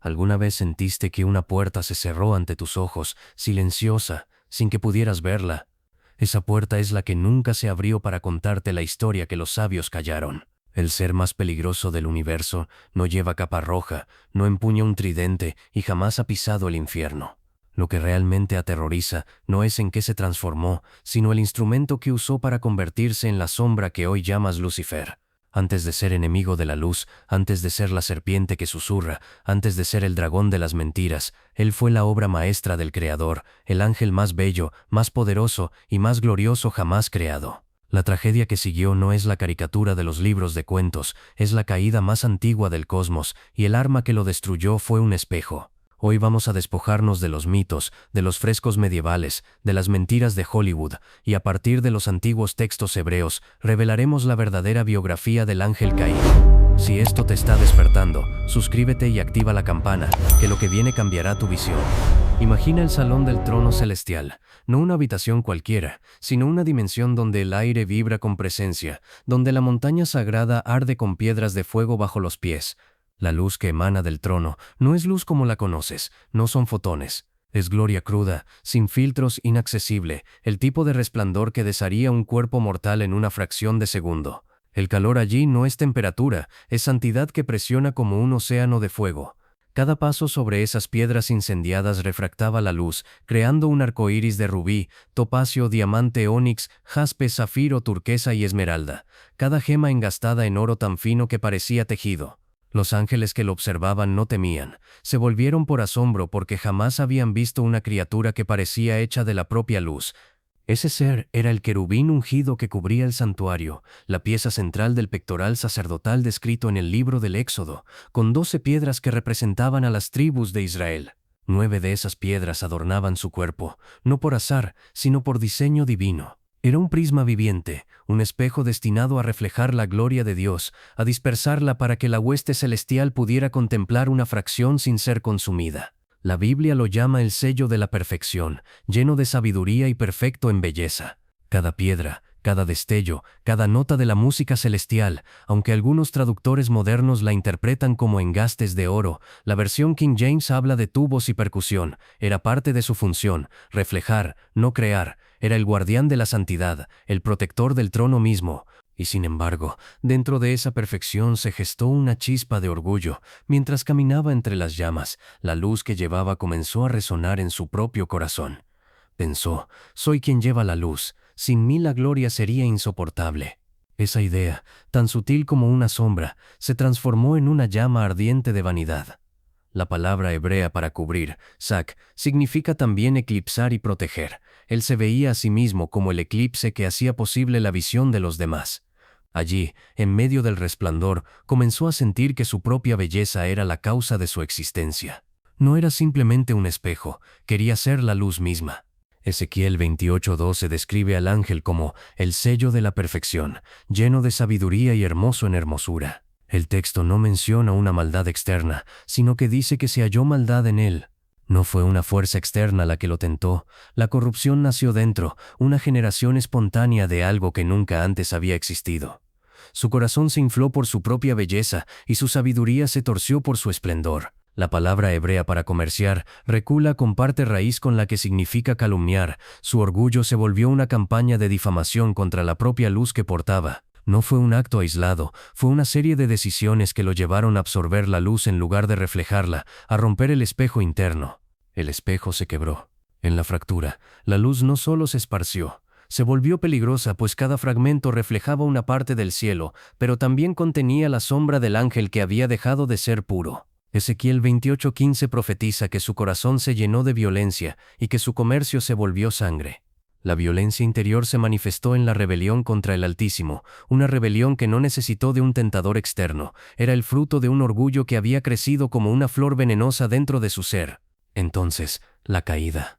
¿Alguna vez sentiste que una puerta se cerró ante tus ojos, silenciosa, sin que pudieras verla? Esa puerta es la que nunca se abrió para contarte la historia que los sabios callaron. El ser más peligroso del universo no lleva capa roja, no empuña un tridente y jamás ha pisado el infierno. Lo que realmente aterroriza no es en qué se transformó, sino el instrumento que usó para convertirse en la sombra que hoy llamas Lucifer. Antes de ser enemigo de la luz, antes de ser la serpiente que susurra, antes de ser el dragón de las mentiras, él fue la obra maestra del Creador, el ángel más bello, más poderoso y más glorioso jamás creado. La tragedia que siguió no es la caricatura de los libros de cuentos, es la caída más antigua del cosmos, y el arma que lo destruyó fue un espejo. Hoy vamos a despojarnos de los mitos, de los frescos medievales, de las mentiras de Hollywood, y a partir de los antiguos textos hebreos, revelaremos la verdadera biografía del ángel caído. Si esto te está despertando, suscríbete y activa la campana, que lo que viene cambiará tu visión. Imagina el salón del trono celestial, no una habitación cualquiera, sino una dimensión donde el aire vibra con presencia, donde la montaña sagrada arde con piedras de fuego bajo los pies. La luz que emana del trono no es luz como la conoces, no son fotones. Es gloria cruda, sin filtros, inaccesible, el tipo de resplandor que desharía un cuerpo mortal en una fracción de segundo. El calor allí no es temperatura, es santidad que presiona como un océano de fuego. Cada paso sobre esas piedras incendiadas refractaba la luz, creando un arco iris de rubí, topacio, diamante, ónix, jaspe, zafiro, turquesa y esmeralda. Cada gema engastada en oro tan fino que parecía tejido. Los ángeles que lo observaban no temían, se volvieron por asombro porque jamás habían visto una criatura que parecía hecha de la propia luz. Ese ser era el querubín ungido que cubría el santuario, la pieza central del pectoral sacerdotal descrito en el libro del Éxodo, con 12 piedras que representaban a las tribus de Israel. 9 de esas piedras adornaban su cuerpo, no por azar, sino por diseño divino. Era un prisma viviente, un espejo destinado a reflejar la gloria de Dios, a dispersarla para que la hueste celestial pudiera contemplar una fracción sin ser consumida. La Biblia lo llama el sello de la perfección, lleno de sabiduría y perfecto en belleza. Cada piedra, cada destello, cada nota de la música celestial, aunque algunos traductores modernos la interpretan como engastes de oro, la versión King James habla de tubos y percusión, era parte de su función, reflejar, no crear, era el guardián de la santidad, el protector del trono mismo. Y sin embargo, dentro de esa perfección se gestó una chispa de orgullo. Mientras caminaba entre las llamas, la luz que llevaba comenzó a resonar en su propio corazón. Pensó, soy quien lleva la luz, sin mí la gloria sería insoportable. Esa idea, tan sutil como una sombra, se transformó en una llama ardiente de vanidad. La palabra hebrea para cubrir, sak, significa también eclipsar y proteger. Él se veía a sí mismo como el eclipse que hacía posible la visión de los demás. Allí, en medio del resplandor, comenzó a sentir que su propia belleza era la causa de su existencia. No era simplemente un espejo, quería ser la luz misma. Ezequiel 28:12 describe al ángel como el sello de la perfección, lleno de sabiduría y hermoso en hermosura. El texto no menciona una maldad externa, sino que dice que se halló maldad en él. No fue una fuerza externa la que lo tentó, la corrupción nació dentro, una generación espontánea de algo que nunca antes había existido. Su corazón se infló por su propia belleza y su sabiduría se torció por su esplendor. La palabra hebrea para comerciar recula con parte raíz con la que significa calumniar. Su orgullo se volvió una campaña de difamación contra la propia luz que portaba. No fue un acto aislado, fue una serie de decisiones que lo llevaron a absorber la luz en lugar de reflejarla, a romper el espejo interno. El espejo se quebró. En la fractura, la luz no solo se esparció, se volvió peligrosa pues cada fragmento reflejaba una parte del cielo, pero también contenía la sombra del ángel que había dejado de ser puro. Ezequiel 28:15 profetiza que su corazón se llenó de violencia y que su comercio se volvió sangre. La violencia interior se manifestó en la rebelión contra el Altísimo, una rebelión que no necesitó de un tentador externo, era el fruto de un orgullo que había crecido como una flor venenosa dentro de su ser. Entonces, la caída.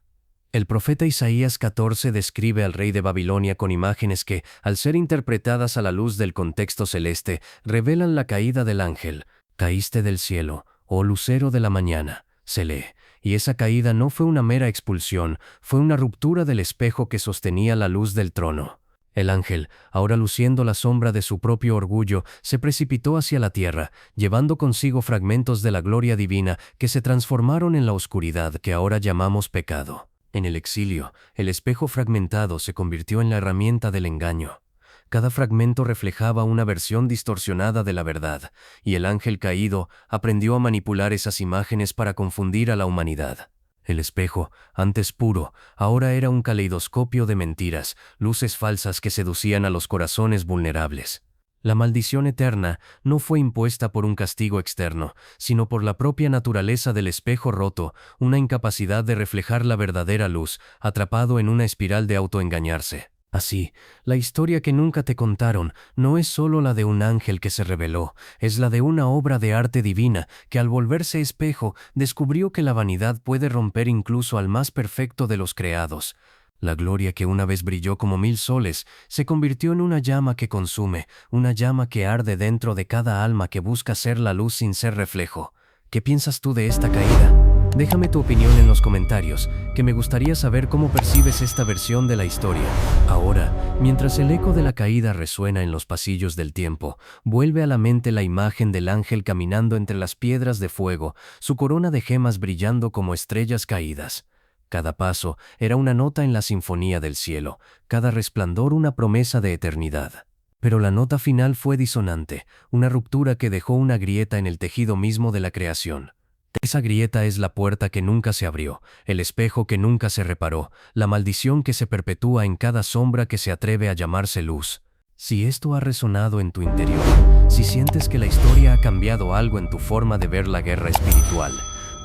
El profeta Isaías 14 describe al rey de Babilonia con imágenes que, al ser interpretadas a la luz del contexto celeste, revelan la caída del ángel. Caíste del cielo, oh lucero de la mañana, se lee. Y esa caída no fue una mera expulsión, fue una ruptura del espejo que sostenía la luz del trono. El ángel, ahora luciendo la sombra de su propio orgullo, se precipitó hacia la tierra, llevando consigo fragmentos de la gloria divina que se transformaron en la oscuridad que ahora llamamos pecado. En el exilio, el espejo fragmentado se convirtió en la herramienta del engaño. Cada fragmento reflejaba una versión distorsionada de la verdad, y el ángel caído aprendió a manipular esas imágenes para confundir a la humanidad. El espejo, antes puro, ahora era un caleidoscopio de mentiras, luces falsas que seducían a los corazones vulnerables. La maldición eterna no fue impuesta por un castigo externo, sino por la propia naturaleza del espejo roto, una incapacidad de reflejar la verdadera luz, atrapado en una espiral de autoengañarse. Así, la historia que nunca te contaron no es solo la de un ángel que se rebeló, es la de una obra de arte divina que al volverse espejo descubrió que la vanidad puede romper incluso al más perfecto de los creados. La gloria que una vez brilló como 1000 soles se convirtió en una llama que consume, una llama que arde dentro de cada alma que busca ser la luz sin ser reflejo. ¿Qué piensas tú de esta caída? Déjame tu opinión en los comentarios, que me gustaría saber cómo percibes esta versión de la historia. Ahora, mientras el eco de la caída resuena en los pasillos del tiempo, vuelve a la mente la imagen del ángel caminando entre las piedras de fuego, su corona de gemas brillando como estrellas caídas. Cada paso era una nota en la sinfonía del cielo, cada resplandor una promesa de eternidad. Pero la nota final fue disonante, una ruptura que dejó una grieta en el tejido mismo de la creación. Esa grieta es la puerta que nunca se abrió, el espejo que nunca se reparó, la maldición que se perpetúa en cada sombra que se atreve a llamarse luz. Si esto ha resonado en tu interior, si sientes que la historia ha cambiado algo en tu forma de ver la guerra espiritual,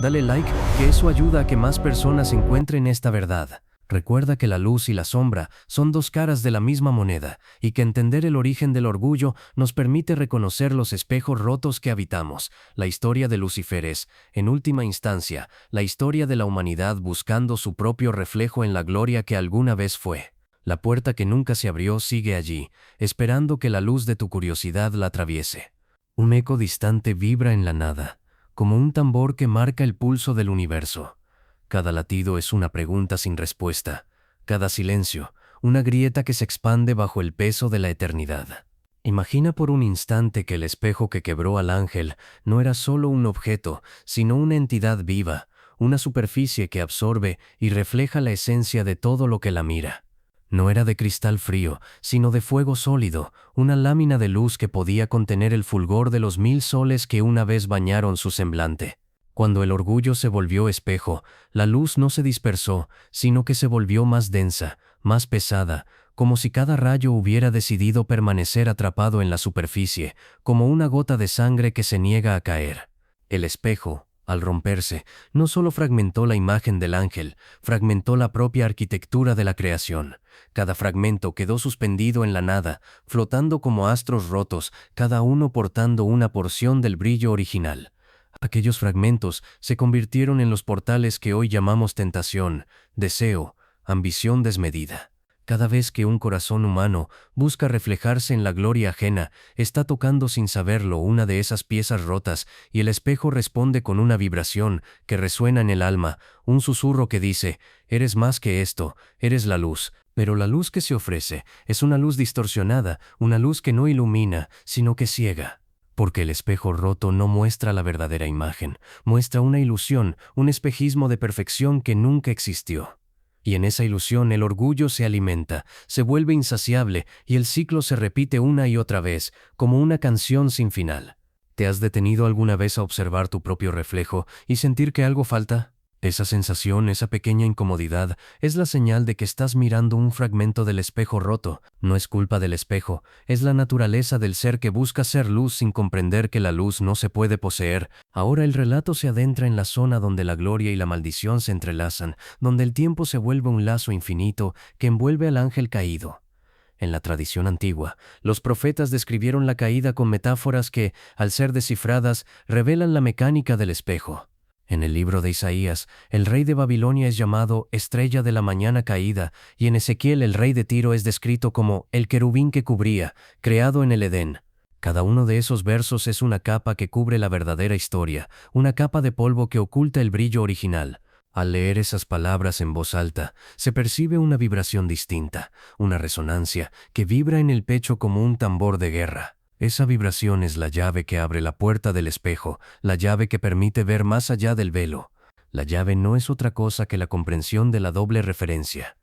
dale like, que eso ayuda a que más personas encuentren esta verdad. Recuerda que la luz y la sombra son dos caras de la misma moneda, y que entender el origen del orgullo nos permite reconocer los espejos rotos que habitamos. La historia de Lucifer es, en última instancia, la historia de la humanidad buscando su propio reflejo en la gloria que alguna vez fue. La puerta que nunca se abrió sigue allí, esperando que la luz de tu curiosidad la atraviese. Un eco distante vibra en la nada, como un tambor que marca el pulso del universo. Cada latido es una pregunta sin respuesta, cada silencio, una grieta que se expande bajo el peso de la eternidad. Imagina por un instante que el espejo que quebró al ángel no era solo un objeto, sino una entidad viva, una superficie que absorbe y refleja la esencia de todo lo que la mira. No era de cristal frío, sino de fuego sólido, una lámina de luz que podía contener el fulgor de los 1000 soles que una vez bañaron su semblante. Cuando el orgullo se volvió espejo, la luz no se dispersó, sino que se volvió más densa, más pesada, como si cada rayo hubiera decidido permanecer atrapado en la superficie, como una gota de sangre que se niega a caer. El espejo, al romperse, no solo fragmentó la imagen del ángel, fragmentó la propia arquitectura de la creación. Cada fragmento quedó suspendido en la nada, flotando como astros rotos, cada uno portando una porción del brillo original. Aquellos fragmentos se convirtieron en los portales que hoy llamamos tentación, deseo, ambición desmedida. Cada vez que un corazón humano busca reflejarse en la gloria ajena, está tocando sin saberlo una de esas piezas rotas y el espejo responde con una vibración que resuena en el alma, un susurro que dice, eres más que esto, eres la luz. Pero la luz que se ofrece es una luz distorsionada, una luz que no ilumina, sino que ciega. Porque el espejo roto no muestra la verdadera imagen, muestra una ilusión, un espejismo de perfección que nunca existió. Y en esa ilusión el orgullo se alimenta, se vuelve insaciable y el ciclo se repite una y otra vez, como una canción sin final. ¿Te has detenido alguna vez a observar tu propio reflejo y sentir que algo falta? Esa sensación, esa pequeña incomodidad, es la señal de que estás mirando un fragmento del espejo roto. No es culpa del espejo, es la naturaleza del ser que busca ser luz sin comprender que la luz no se puede poseer. Ahora el relato se adentra en la zona donde la gloria y la maldición se entrelazan, donde el tiempo se vuelve un lazo infinito que envuelve al ángel caído. En la tradición antigua, los profetas describieron la caída con metáforas que, al ser descifradas, revelan la mecánica del espejo. En el libro de Isaías, el rey de Babilonia es llamado estrella de la mañana caída, y en Ezequiel el rey de Tiro es descrito como el querubín que cubría, creado en el Edén. Cada uno de esos versos es una capa que cubre la verdadera historia, una capa de polvo que oculta el brillo original. Al leer esas palabras en voz alta, se percibe una vibración distinta, una resonancia que vibra en el pecho como un tambor de guerra. Esa vibración es la llave que abre la puerta del espejo, la llave que permite ver más allá del velo. La llave no es otra cosa que la comprensión de la doble referencia.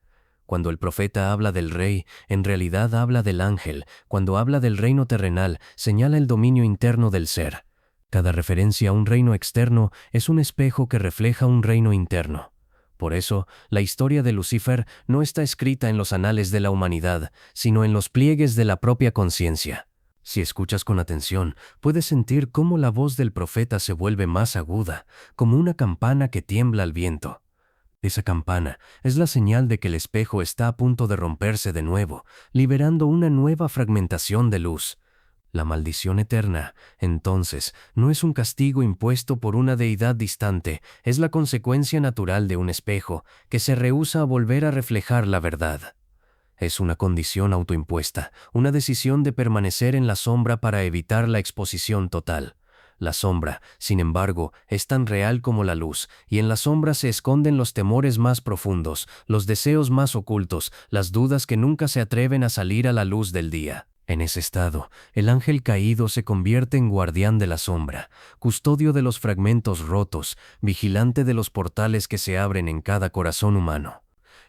Cuando el profeta habla del rey, en realidad habla del ángel. Cuando habla del reino terrenal, señala el dominio interno del ser. Cada referencia a un reino externo es un espejo que refleja un reino interno. Por eso, la historia de Lucifer no está escrita en los anales de la humanidad, sino en los pliegues de la propia conciencia. Si escuchas con atención, puedes sentir cómo la voz del profeta se vuelve más aguda, como una campana que tiembla al viento. Esa campana es la señal de que el espejo está a punto de romperse de nuevo, liberando una nueva fragmentación de luz. La maldición eterna, entonces, no es un castigo impuesto por una deidad distante, es la consecuencia natural de un espejo que se rehúsa a volver a reflejar la verdad. Es una condición autoimpuesta, una decisión de permanecer en la sombra para evitar la exposición total. La sombra, sin embargo, es tan real como la luz, y en la sombra se esconden los temores más profundos, los deseos más ocultos, las dudas que nunca se atreven a salir a la luz del día. En ese estado, el ángel caído se convierte en guardián de la sombra, custodio de los fragmentos rotos, vigilante de los portales que se abren en cada corazón humano.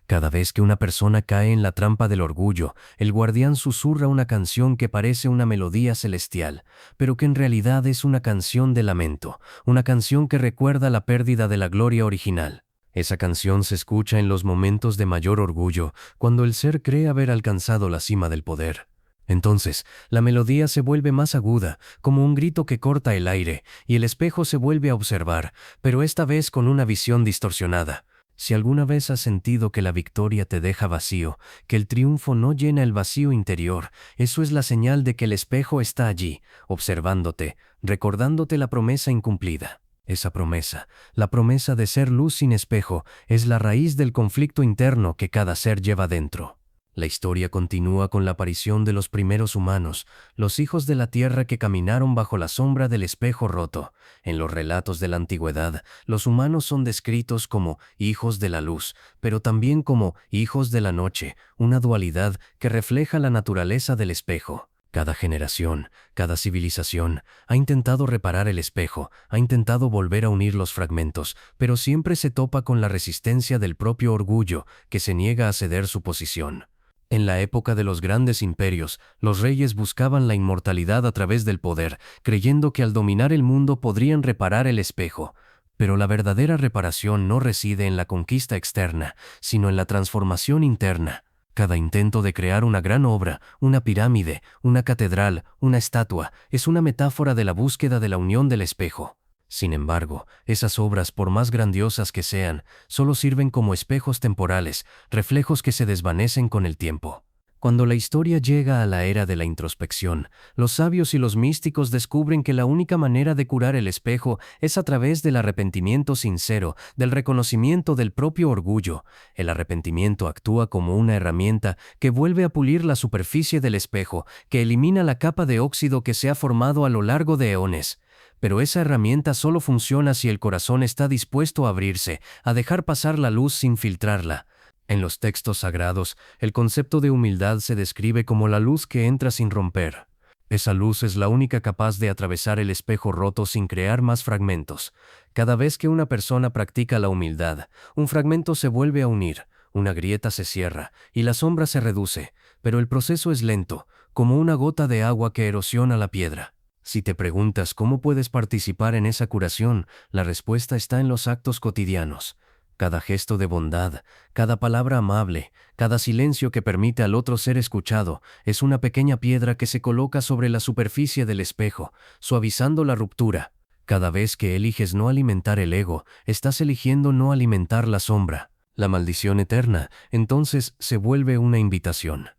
Cada vez que una persona cae en la trampa del orgullo, el guardián susurra una canción que parece una melodía celestial, pero que en realidad es una canción de lamento, una canción que recuerda la pérdida de la gloria original. Esa canción se escucha en los momentos de mayor orgullo, cuando el ser cree haber alcanzado la cima del poder. Entonces, la melodía se vuelve más aguda, como un grito que corta el aire, y el espejo se vuelve a observar, pero esta vez con una visión distorsionada. Si alguna vez has sentido que la victoria te deja vacío, que el triunfo no llena el vacío interior, eso es la señal de que el espejo está allí, observándote, recordándote la promesa incumplida. Esa promesa, la promesa de ser luz sin espejo, es la raíz del conflicto interno que cada ser lleva dentro. La historia continúa con la aparición de los primeros humanos, los hijos de la tierra que caminaron bajo la sombra del espejo roto. En los relatos de la antigüedad, los humanos son descritos como hijos de la luz, pero también como hijos de la noche, una dualidad que refleja la naturaleza del espejo. Cada generación, cada civilización, ha intentado reparar el espejo, ha intentado volver a unir los fragmentos, pero siempre se topa con la resistencia del propio orgullo, que se niega a ceder su posición. En la época de los grandes imperios, los reyes buscaban la inmortalidad a través del poder, creyendo que al dominar el mundo podrían reparar el espejo. Pero la verdadera reparación no reside en la conquista externa, sino en la transformación interna. Cada intento de crear una gran obra, una pirámide, una catedral, una estatua, es una metáfora de la búsqueda de la unión del espejo. Sin embargo, esas obras, por más grandiosas que sean, solo sirven como espejos temporales, reflejos que se desvanecen con el tiempo. Cuando la historia llega a la era de la introspección, los sabios y los místicos descubren que la única manera de curar el espejo es a través del arrepentimiento sincero, del reconocimiento del propio orgullo. El arrepentimiento actúa como una herramienta que vuelve a pulir la superficie del espejo, que elimina la capa de óxido que se ha formado a lo largo de eones. Pero esa herramienta solo funciona si el corazón está dispuesto a abrirse, a dejar pasar la luz sin filtrarla. En los textos sagrados, el concepto de humildad se describe como la luz que entra sin romper. Esa luz es la única capaz de atravesar el espejo roto sin crear más fragmentos. Cada vez que una persona practica la humildad, un fragmento se vuelve a unir, una grieta se cierra y la sombra se reduce, pero el proceso es lento, como una gota de agua que erosiona la piedra. Si te preguntas cómo puedes participar en esa curación, la respuesta está en los actos cotidianos. Cada gesto de bondad, cada palabra amable, cada silencio que permite al otro ser escuchado, es una pequeña piedra que se coloca sobre la superficie del espejo, suavizando la ruptura. Cada vez que eliges no alimentar el ego, estás eligiendo no alimentar la sombra. La maldición eterna, entonces, se vuelve una invitación.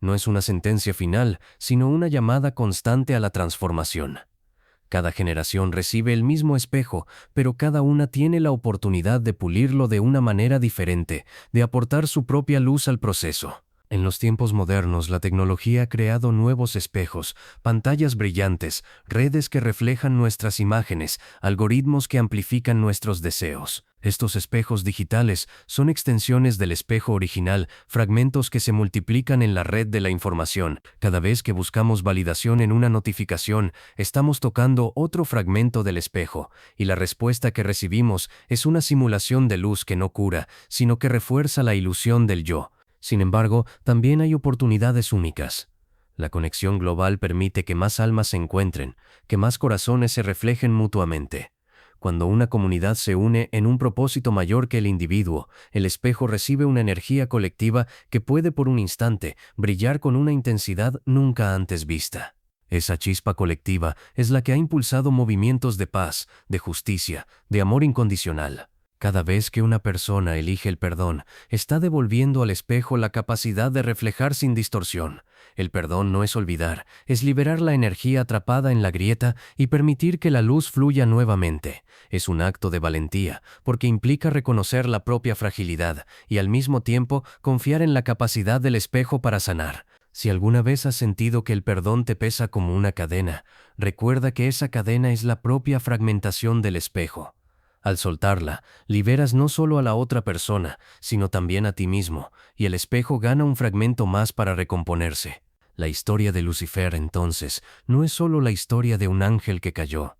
No es una sentencia final, sino una llamada constante a la transformación. Cada generación recibe el mismo espejo, pero cada una tiene la oportunidad de pulirlo de una manera diferente, de aportar su propia luz al proceso. En los tiempos modernos, la tecnología ha creado nuevos espejos, pantallas brillantes, redes que reflejan nuestras imágenes, algoritmos que amplifican nuestros deseos. Estos espejos digitales son extensiones del espejo original, fragmentos que se multiplican en la red de la información. Cada vez que buscamos validación en una notificación, estamos tocando otro fragmento del espejo, y la respuesta que recibimos es una simulación de luz que no cura, sino que refuerza la ilusión del yo. Sin embargo, también hay oportunidades únicas. La conexión global permite que más almas se encuentren, que más corazones se reflejen mutuamente. Cuando una comunidad se une en un propósito mayor que el individuo, el espejo recibe una energía colectiva que puede por un instante brillar con una intensidad nunca antes vista. Esa chispa colectiva es la que ha impulsado movimientos de paz, de justicia, de amor incondicional. Cada vez que una persona elige el perdón, está devolviendo al espejo la capacidad de reflejar sin distorsión. El perdón no es olvidar, es liberar la energía atrapada en la grieta y permitir que la luz fluya nuevamente. Es un acto de valentía, porque implica reconocer la propia fragilidad y al mismo tiempo confiar en la capacidad del espejo para sanar. Si alguna vez has sentido que el perdón te pesa como una cadena, recuerda que esa cadena es la propia fragmentación del espejo. Al soltarla, liberas no solo a la otra persona, sino también a ti mismo, y el espejo gana un fragmento más para recomponerse. La historia de Lucifer, entonces, no es solo la historia de un ángel que cayó.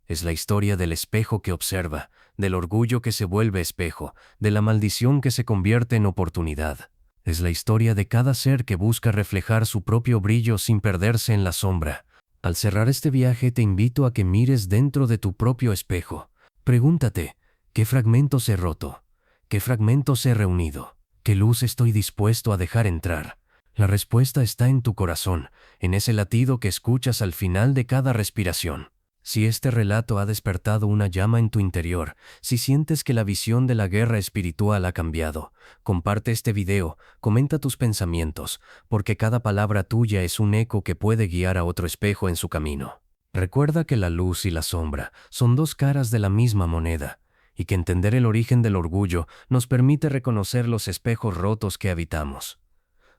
Es la historia del espejo que observa, del orgullo que se vuelve espejo, de la maldición que se convierte en oportunidad. Es la historia de cada ser que busca reflejar su propio brillo sin perderse en la sombra. Al cerrar este viaje te invito a que mires dentro de tu propio espejo. Pregúntate, ¿qué fragmentos he roto? ¿Qué fragmentos he reunido? ¿Qué luz estoy dispuesto a dejar entrar? La respuesta está en tu corazón, en ese latido que escuchas al final de cada respiración. Si este relato ha despertado una llama en tu interior, si sientes que la visión de la guerra espiritual ha cambiado, comparte este video, comenta tus pensamientos, porque cada palabra tuya es un eco que puede guiar a otro espejo en su camino. Recuerda que la luz y la sombra son dos caras de la misma moneda, y que entender el origen del orgullo nos permite reconocer los espejos rotos que habitamos.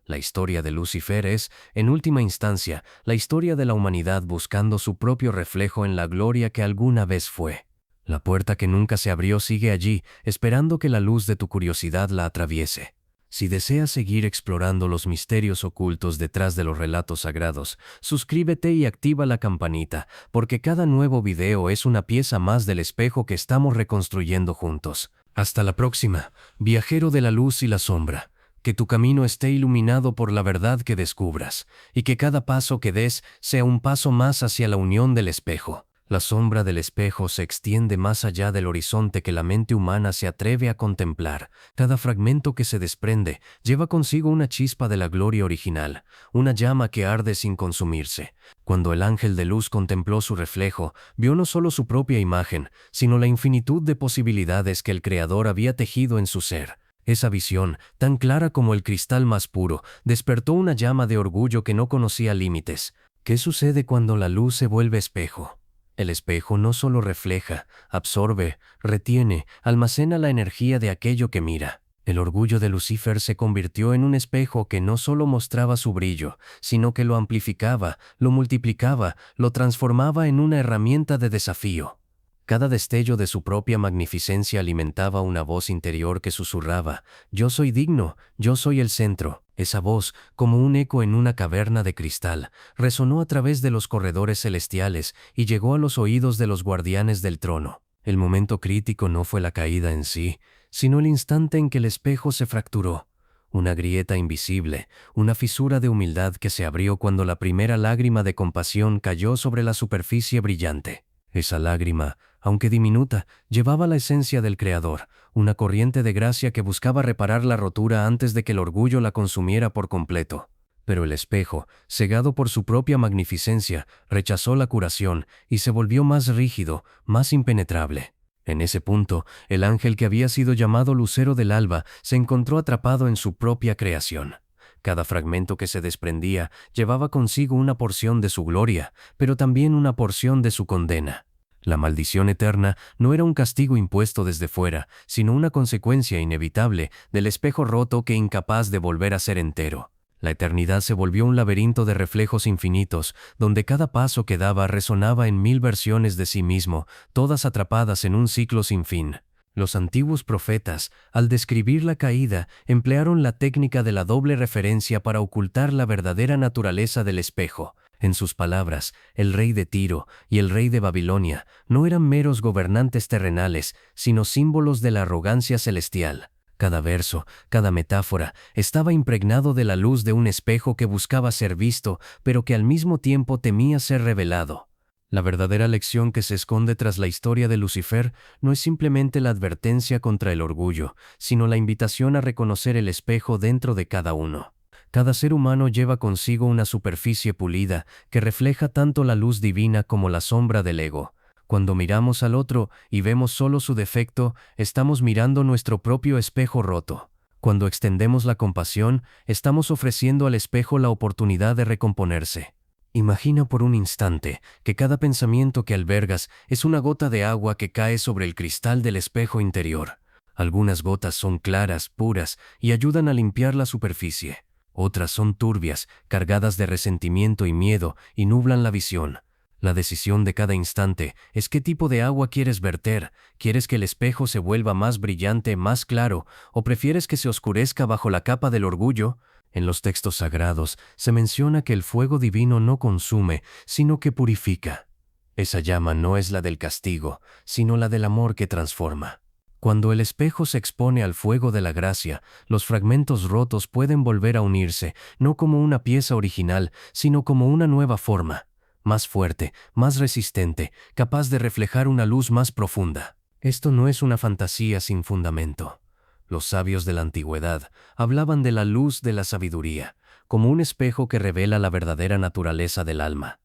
La historia de Lucifer es, en última instancia, la historia de la humanidad buscando su propio reflejo en la gloria que alguna vez fue. La puerta que nunca se abrió sigue allí, esperando que la luz de tu curiosidad la atraviese. Si deseas seguir explorando los misterios ocultos detrás de los relatos sagrados, suscríbete y activa la campanita, porque cada nuevo video es una pieza más del espejo que estamos reconstruyendo juntos. Hasta la próxima, viajero de la luz y la sombra. Que tu camino esté iluminado por la verdad que descubras, y que cada paso que des sea un paso más hacia la unión del espejo. La sombra del espejo se extiende más allá del horizonte que la mente humana se atreve a contemplar. Cada fragmento que se desprende lleva consigo una chispa de la gloria original, una llama que arde sin consumirse. Cuando el ángel de luz contempló su reflejo, vio no solo su propia imagen, sino la infinitud de posibilidades que el Creador había tejido en su ser. Esa visión, tan clara como el cristal más puro, despertó una llama de orgullo que no conocía límites. ¿Qué sucede cuando la luz se vuelve espejo? El espejo no solo refleja, absorbe, retiene, almacena la energía de aquello que mira. El orgullo de Lucifer se convirtió en un espejo que no solo mostraba su brillo, sino que lo amplificaba, lo multiplicaba, lo transformaba en una herramienta de desafío. Cada destello de su propia magnificencia alimentaba una voz interior que susurraba: «Yo soy digno, yo soy el centro». Esa voz, como un eco en una caverna de cristal, resonó a través de los corredores celestiales y llegó a los oídos de los guardianes del trono. El momento crítico no fue la caída en sí, sino el instante en que el espejo se fracturó. Una grieta invisible, una fisura de humildad que se abrió cuando la primera lágrima de compasión cayó sobre la superficie brillante. Esa lágrima, aunque diminuta, llevaba la esencia del Creador, una corriente de gracia que buscaba reparar la rotura antes de que el orgullo la consumiera por completo. Pero el espejo, cegado por su propia magnificencia, rechazó la curación y se volvió más rígido, más impenetrable. En ese punto, el ángel que había sido llamado Lucero del Alba se encontró atrapado en su propia creación. Cada fragmento que se desprendía llevaba consigo una porción de su gloria, pero también una porción de su condena. La maldición eterna no era un castigo impuesto desde fuera, sino una consecuencia inevitable del espejo roto que incapaz de volver a ser entero. La eternidad se volvió un laberinto de reflejos infinitos, donde cada paso que daba resonaba en 1000 versiones de sí mismo, todas atrapadas en un ciclo sin fin. Los antiguos profetas, al describir la caída, emplearon la técnica de la doble referencia para ocultar la verdadera naturaleza del espejo. En sus palabras, el rey de Tiro y el rey de Babilonia no eran meros gobernantes terrenales, sino símbolos de la arrogancia celestial. Cada verso, cada metáfora, estaba impregnado de la luz de un espejo que buscaba ser visto, pero que al mismo tiempo temía ser revelado. La verdadera lección que se esconde tras la historia de Lucifer no es simplemente la advertencia contra el orgullo, sino la invitación a reconocer el espejo dentro de cada uno. Cada ser humano lleva consigo una superficie pulida que refleja tanto la luz divina como la sombra del ego. Cuando miramos al otro y vemos solo su defecto, estamos mirando nuestro propio espejo roto. Cuando extendemos la compasión, estamos ofreciendo al espejo la oportunidad de recomponerse. Imagina por un instante que cada pensamiento que albergas es una gota de agua que cae sobre el cristal del espejo interior. Algunas gotas son claras, puras, y ayudan a limpiar la superficie. Otras son turbias, cargadas de resentimiento y miedo, y nublan la visión. La decisión de cada instante es qué tipo de agua quieres verter. ¿Quieres que el espejo se vuelva más brillante, más claro, o prefieres que se oscurezca bajo la capa del orgullo? En los textos sagrados se menciona que el fuego divino no consume, sino que purifica. Esa llama no es la del castigo, sino la del amor que transforma. Cuando el espejo se expone al fuego de la gracia, los fragmentos rotos pueden volver a unirse, no como una pieza original, sino como una nueva forma, más fuerte, más resistente, capaz de reflejar una luz más profunda. Esto no es una fantasía sin fundamento. Los sabios de la antigüedad hablaban de la luz de la sabiduría, como un espejo que revela la verdadera naturaleza del alma.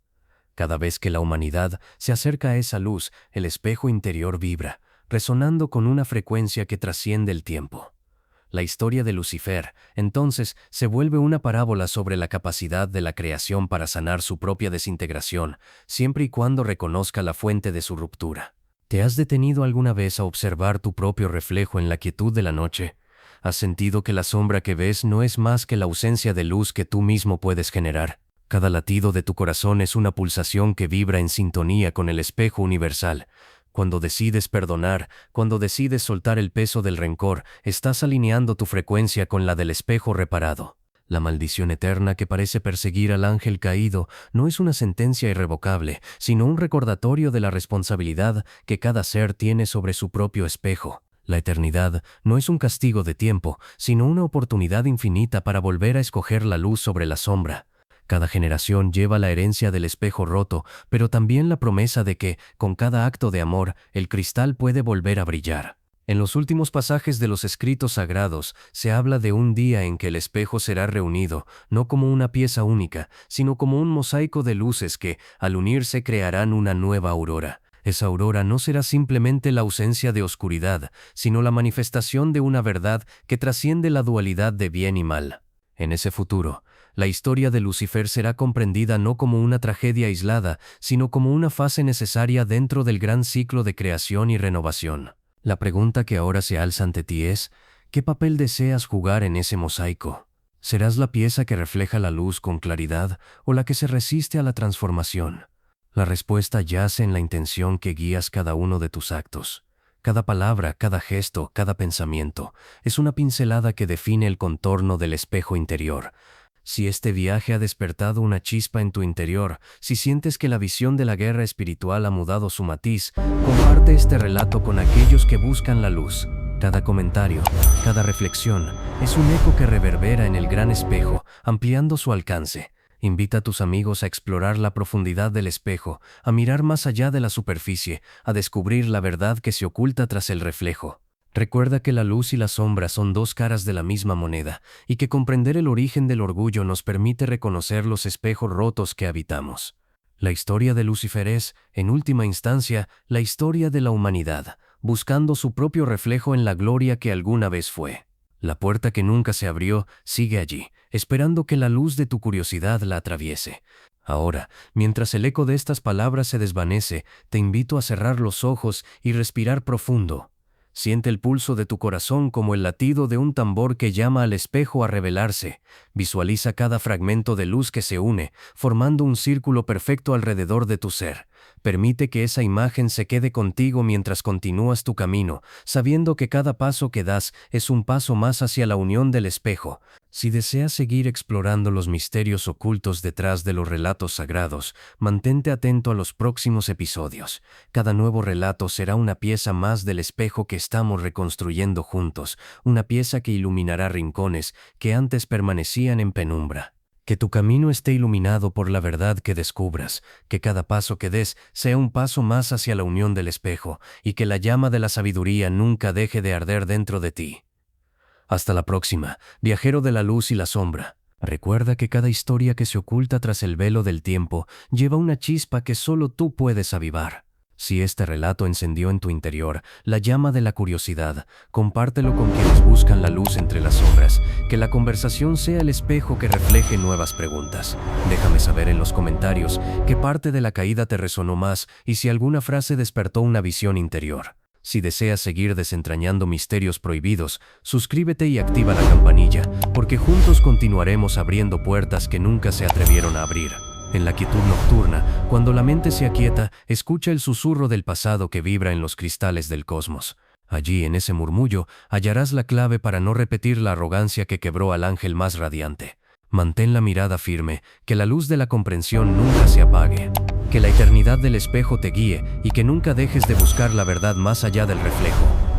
Cada vez que la humanidad se acerca a esa luz, el espejo interior vibra, resonando con una frecuencia que trasciende el tiempo. La historia de Lucifer, entonces, se vuelve una parábola sobre la capacidad de la creación para sanar su propia desintegración, siempre y cuando reconozca la fuente de su ruptura. ¿Te has detenido alguna vez a observar tu propio reflejo en la quietud de la noche? ¿Has sentido que la sombra que ves no es más que la ausencia de luz que tú mismo puedes generar? Cada latido de tu corazón es una pulsación que vibra en sintonía con el espejo universal. Cuando decides perdonar, cuando decides soltar el peso del rencor, estás alineando tu frecuencia con la del espejo reparado. La maldición eterna que parece perseguir al ángel caído no es una sentencia irrevocable, sino un recordatorio de la responsabilidad que cada ser tiene sobre su propio espejo. La eternidad no es un castigo de tiempo, sino una oportunidad infinita para volver a escoger la luz sobre la sombra. Cada generación lleva la herencia del espejo roto, pero también la promesa de que, con cada acto de amor, el cristal puede volver a brillar. En los últimos pasajes de los escritos sagrados se habla de un día en que el espejo será reunido, no como una pieza única, sino como un mosaico de luces que, al unirse, crearán una nueva aurora. Esa aurora no será simplemente la ausencia de oscuridad, sino la manifestación de una verdad que trasciende la dualidad de bien y mal. En ese futuro, la historia de Lucifer será comprendida no como una tragedia aislada, sino como una fase necesaria dentro del gran ciclo de creación y renovación. La pregunta que ahora se alza ante ti es, ¿qué papel deseas jugar en ese mosaico? ¿Serás la pieza que refleja la luz con claridad o la que se resiste a la transformación? La respuesta yace en la intención que guías cada uno de tus actos. Cada palabra, cada gesto, cada pensamiento es una pincelada que define el contorno del espejo interior. Si este viaje ha despertado una chispa en tu interior, si sientes que la visión de la guerra espiritual ha mudado su matiz, comparte este relato con aquellos que buscan la luz. Cada comentario, cada reflexión, es un eco que reverbera en el gran espejo, ampliando su alcance. Invita a tus amigos a explorar la profundidad del espejo, a mirar más allá de la superficie, a descubrir la verdad que se oculta tras el reflejo. Recuerda que la luz y la sombra son dos caras de la misma moneda, y que comprender el origen del orgullo nos permite reconocer los espejos rotos que habitamos. La historia de Lucifer es, en última instancia, la historia de la humanidad, buscando su propio reflejo en la gloria que alguna vez fue. La puerta que nunca se abrió sigue allí, esperando que la luz de tu curiosidad la atraviese. Ahora, mientras el eco de estas palabras se desvanece, te invito a cerrar los ojos y respirar profundo. Siente el pulso de tu corazón como el latido de un tambor que llama al espejo a revelarse. Visualiza cada fragmento de luz que se une, formando un círculo perfecto alrededor de tu ser. Permite que esa imagen se quede contigo mientras continúas tu camino, sabiendo que cada paso que das es un paso más hacia la unión del espejo. Si deseas seguir explorando los misterios ocultos detrás de los relatos sagrados, mantente atento a los próximos episodios. Cada nuevo relato será una pieza más del espejo que estamos reconstruyendo juntos, una pieza que iluminará rincones que antes permanecían en penumbra. Que tu camino esté iluminado por la verdad que descubras, que cada paso que des sea un paso más hacia la unión del espejo, y que la llama de la sabiduría nunca deje de arder dentro de ti. Hasta la próxima, viajero de la luz y la sombra. Recuerda que cada historia que se oculta tras el velo del tiempo lleva una chispa que solo tú puedes avivar. Si este relato encendió en tu interior la llama de la curiosidad, compártelo con quienes buscan la luz entre las sombras. Que la conversación sea el espejo que refleje nuevas preguntas. Déjame saber en los comentarios qué parte de la caída te resonó más y si alguna frase despertó una visión interior. Si deseas seguir desentrañando misterios prohibidos, suscríbete y activa la campanilla, porque juntos continuaremos abriendo puertas que nunca se atrevieron a abrir. En la quietud nocturna, cuando la mente se aquieta, escucha el susurro del pasado que vibra en los cristales del cosmos. Allí, en ese murmullo, hallarás la clave para no repetir la arrogancia que quebró al ángel más radiante. Mantén la mirada firme, que la luz de la comprensión nunca se apague. Que la eternidad del espejo te guíe y que nunca dejes de buscar la verdad más allá del reflejo.